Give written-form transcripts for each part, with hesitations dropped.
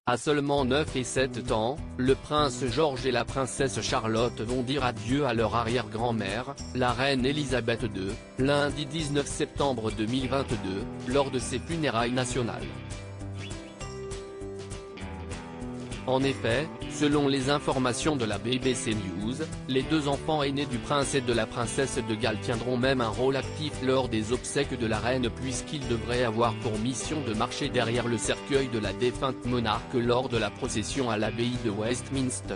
À seulement 9 et 7 ans, le prince George et la princesse Charlotte vont dire adieu à leur arrière-grand-mère, la reine Elisabeth II, lundi 19 septembre 2022, lors de ses funérailles nationales. En effet, selon les informations de la BBC News, les deux enfants aînés du prince et de la princesse de Galles tiendront même un rôle actif lors des obsèques de la reine puisqu'ils devraient avoir pour mission de marcher derrière le cercueil de la défunte monarque lors de la procession à l'abbaye de Westminster.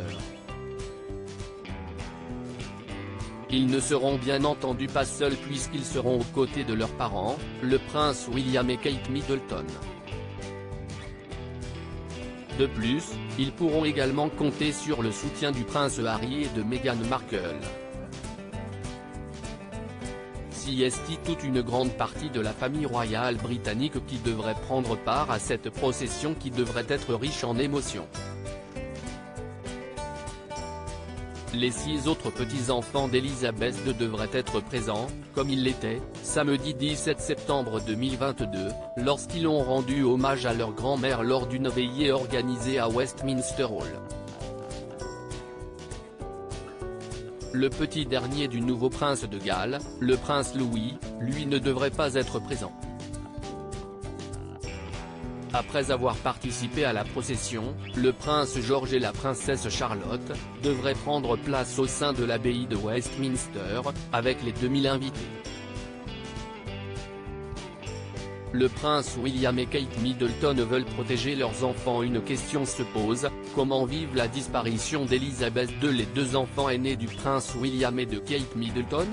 Ils ne seront bien entendu pas seuls puisqu'ils seront aux côtés de leurs parents, le prince William et Kate Middleton. De plus, ils pourront également compter sur le soutien du prince Harry et de Meghan Markle. S'y est toute une grande partie de la famille royale britannique qui devrait prendre part à cette procession qui devrait être riche en émotions. Les 6 autres petits-enfants d'Elisabeth II devraient être présents, comme ils l'étaient, samedi 17 septembre 2022, lorsqu'ils ont rendu hommage à leur grand-mère lors d'une veillée organisée à Westminster Hall. Le petit dernier du nouveau prince de Galles, le prince Louis, lui ne devrait pas être présent. Après avoir participé à la procession, le prince George et la princesse Charlotte devraient prendre place au sein de l'abbaye de Westminster, avec les 2000 invités. Le prince William et Kate Middleton veulent protéger leurs enfants. Une question se pose, comment vivent la disparition d'Elisabeth II? Les deux enfants aînés du prince William et de Kate Middleton?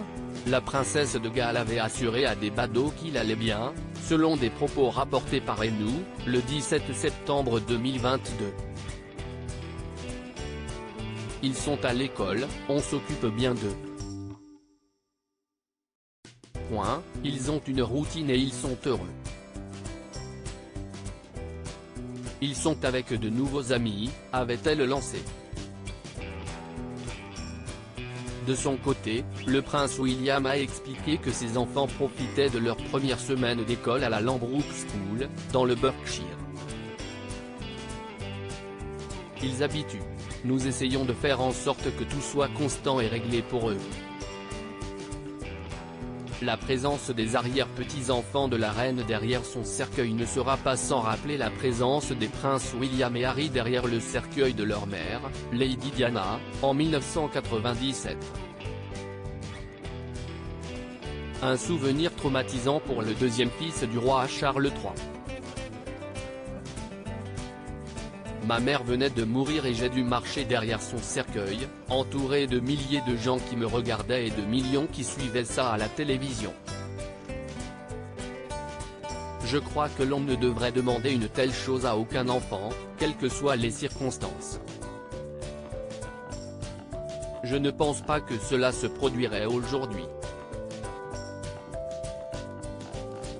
La princesse de Galles avait assuré à des badauds qu'il allait bien, selon des propos rapportés par ENU, le 17 septembre 2022. Ils sont à l'école, on s'occupe bien d'eux. Ils ont une routine et ils sont heureux. Ils sont avec de nouveaux amis, avait-elle lancé. De son côté, le prince William a expliqué que ses enfants profitaient de leur première semaine d'école à la Lambrook School, dans le Berkshire. Ils habituent. Nous essayons de faire en sorte que tout soit constant et réglé pour eux. La présence des arrière-petits-enfants de la reine derrière son cercueil ne sera pas sans rappeler la présence des princes William et Harry derrière le cercueil de leur mère, Lady Diana, en 1997. Un souvenir traumatisant pour le deuxième fils du roi Charles III. Ma mère venait de mourir et j'ai dû marcher derrière son cercueil, entouré de milliers de gens qui me regardaient et de millions qui suivaient ça à la télévision. Je crois que l'on ne devrait demander une telle chose à aucun enfant, quelles que soient les circonstances. Je ne pense pas que cela se produirait aujourd'hui.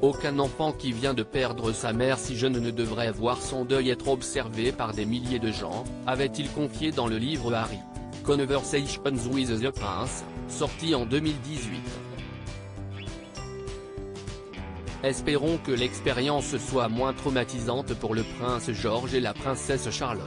Aucun enfant qui vient de perdre sa mère si jeune ne devrait voir son deuil être observé par des milliers de gens, avait-il confié dans le livre Harry, Conversations with the Prince, sorti en 2018. Espérons que l'expérience soit moins traumatisante pour le prince George et la princesse Charlotte.